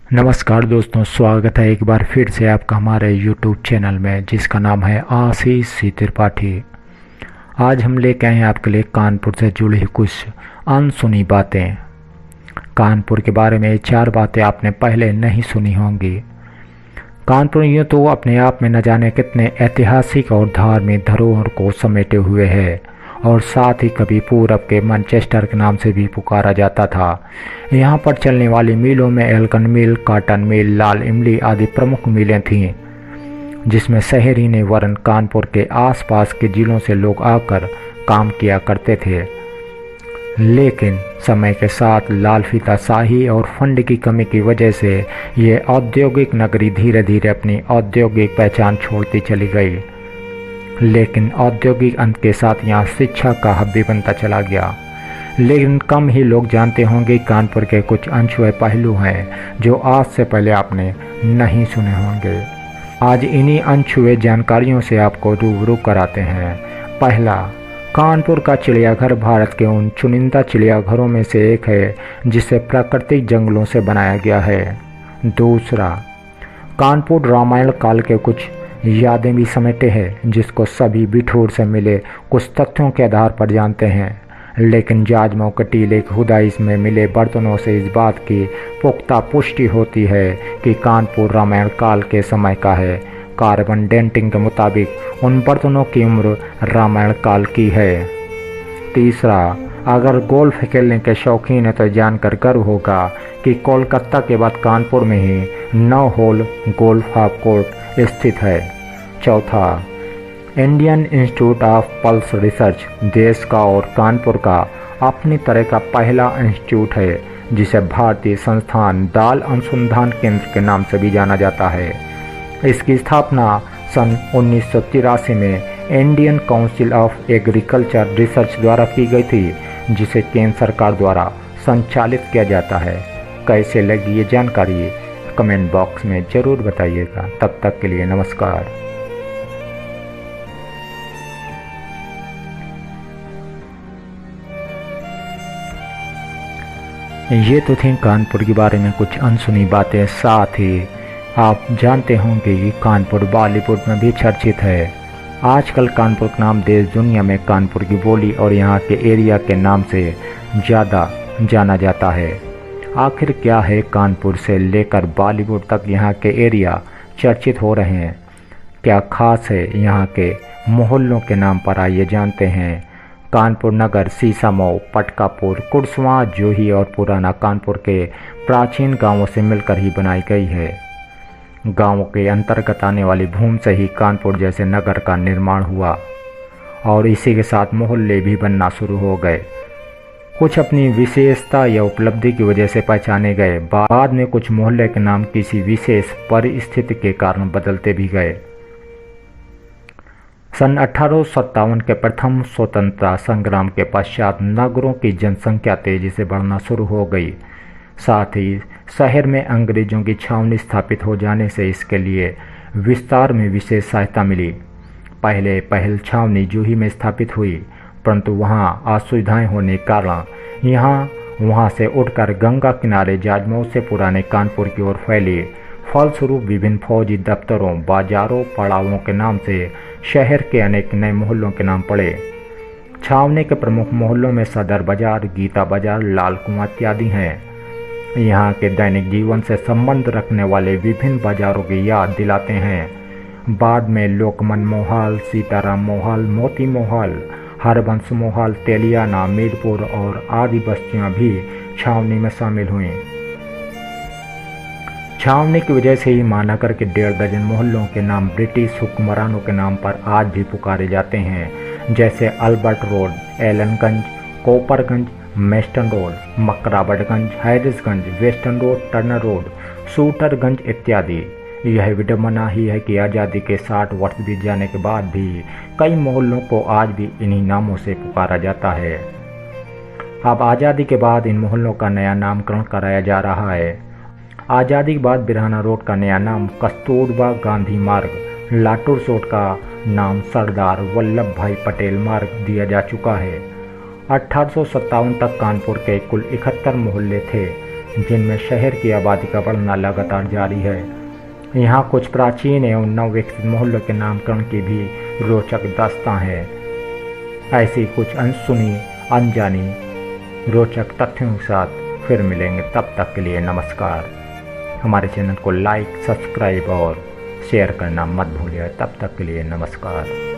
नमस्कार दोस्तों, स्वागत है एक बार फिर से आपका हमारे YouTube चैनल में जिसका नाम है आशीष सी त्रिपाठी। आज हम लेके आए हैं आपके लिए कानपुर से जुड़ी कुछ अनसुनी बातें। कानपुर के बारे में 4 बातें आपने पहले नहीं सुनी होंगी। कानपुर यूँ तो अपने आप में न जाने कितने ऐतिहासिक और धार्मिक धरोहर को समेटे हुए है और साथ ही कभी पूरब के मैनचेस्टर के नाम से भी पुकारा जाता था। यहाँ पर चलने वाली मिलों में एल्कन मिल, कॉटन मिल, लाल इमली आदि प्रमुख मिलें थीं, जिसमें शहर ही ने वरन कानपुर के आसपास के जिलों से लोग आकर काम किया करते थे। लेकिन समय के साथ लाल फीताशाही और फंड की कमी की वजह से ये औद्योगिक नगरी धीरे धीरे अपनी औद्योगिक पहचान छोड़ती चली गई। लेकिन औद्योगिक अंत के साथ यहाँ शिक्षा का हब भी बनता चला गया। लेकिन कम ही लोग जानते होंगे कानपुर के कुछ अनछुए पहलू हैं जो आज से पहले आपने नहीं सुने होंगे। आज इन्हीं अनछुए जानकारियों से आपको रूबरू कराते हैं। पहला, कानपुर का चिड़ियाघर भारत के उन चुनिंदा चिड़ियाघरों में से एक है जिसे प्राकृतिक जंगलों से बनाया गया है। दूसरा, कानपुर रामायण काल के कुछ यादें भी समेटे हैं जिसको सभी बिठूर से मिले कुछ तथ्यों के आधार पर जानते हैं। लेकिन जाजमऊ के टीले खुदाई में मिले बर्तनों से इस बात की पुख्ता पुष्टि होती है कि कानपुर रामायण काल के समय का है। कार्बन डेटिंग के मुताबिक उन बर्तनों की उम्र रामायण काल की है। तीसरा, अगर गोल्फ खेलने के शौकीन है तो जानकर गर्व होगा कि कोलकाता के बाद कानपुर में ही 9 होल गोल्फ हाफ कोर्ट स्थित है। चौथा, Indian institute of pulse research देश का और कानपुर का अपनी तरह का पहला इंस्टीट्यूट है जिसे भारतीय संस्थान दाल अनुसंधान केंद्र के नाम से भी जाना जाता है। इसकी स्थापना सन 1983 में Indian council of agriculture research द्वारा की गई थी, जिसे केंद्र सरकार द्वारा संचालित किया जाता है। कैसे लगी ये जानकारी कमेंट बॉक्स में ज़रूर बताइएगा। तब तक के लिए नमस्कार। ये तो थी कानपुर के बारे में कुछ अनसुनी बातें। साथ ही आप जानते होंगे कि कानपुर बॉलीवुड में भी चर्चित है। आजकल कानपुर का नाम देश दुनिया में कानपुर की बोली और यहाँ के एरिया के नाम से ज़्यादा जाना जाता है। आखिर क्या है कानपुर से लेकर बॉलीवुड तक यहाँ के एरिया चर्चित हो रहे हैं? क्या खास है यहाँ के मोहल्लों के नाम पर? आइए जानते हैं। कानपुर नगर सीसामऊ, पटकापुर, कुर्सवां, जोही और पुराना कानपुर के प्राचीन गांवों से मिलकर ही बनाई गई है। गांवों के अंतर्गत आने वाली भूमि से ही कानपुर जैसे नगर का निर्माण हुआ और इसी के साथ मोहल्ले भी बनना शुरू हो गए। कुछ अपनी विशेषता या उपलब्धि की वजह से पहचाने गए। बाद में कुछ मोहल्ले के नाम किसी विशेष परिस्थिति के कारण बदलते भी गए। सन 1857 के प्रथम स्वतंत्रता संग्राम के पश्चात नगरों की जनसंख्या तेजी से बढ़ना शुरू हो गई। साथ ही शहर में अंग्रेजों की छावनी स्थापित हो जाने से इसके लिए विस्तार में विशेष सहायता मिली। पहल छावनी जूही में स्थापित हुई, परंतु वहां असुविधाएं होने के कारण वहां से उठकर गंगा किनारे जाजमऊ से पुराने कानपुर की ओर फैली। फलस्वरूप विभिन्न फौजी दफ्तरों, बाजारों, पड़ावों के नाम से शहर के अनेक नए मोहल्लों के नाम पड़े। छावनी के प्रमुख मोहल्लों में सदर बाजार, गीता बाजार, लाल कुआं इत्यादि हैं। यहाँ के दैनिक जीवन से संबंध रखने वाले विभिन्न बाजारों की याद दिलाते हैं। बाद में लोकमन मोहाल, सीताराम मोहाल, मोती मोहाल, हरबंश मोहाल, तेलियाना, मीरपुर और आदि बस्तियाँ भी छावनी में शामिल हुईं। छावनी की वजह से ही महानगर के 1.5 दर्जन मोहल्लों के नाम ब्रिटिश हुक्मरानों के नाम पर आज भी पुकारे जाते हैं, जैसे Albert road, Allenganj, Coperganj, Meston road, Makrabatganj, Harrisganj, western road, Turner road, Shooterganj इत्यादि। यह विडम्बना ही है कि आज़ादी के 60 वर्ष बीत जाने के बाद भी कई मोहल्लों को आज भी इन्हीं नामों से पुकारा जाता है। अब आज़ादी के बाद इन मोहल्लों का नया नामकरण कराया जा रहा है। आज़ादी के बाद बिरहाना रोड का नया नाम कस्तूरबा गांधी मार्ग, लाटूर रोड का नाम सरदार वल्लभ भाई पटेल मार्ग दिया जा चुका है। 1857 तक कानपुर के कुल 71 मोहल्ले थे, जिनमें शहर की आबादी का बढ़ना लगातार जारी है। यहाँ कुछ प्राचीन एवं नवविकसित मोहल्लों के नामकरण की भी रोचक दास्तां है। ऐसी कुछ अनसुनी अनजानी रोचक तथ्यों के साथ फिर मिलेंगे। तब तक के लिए नमस्कार। हमारे चैनल को लाइक, सब्सक्राइब और शेयर करना मत भूलिए। तब तक के लिए नमस्कार।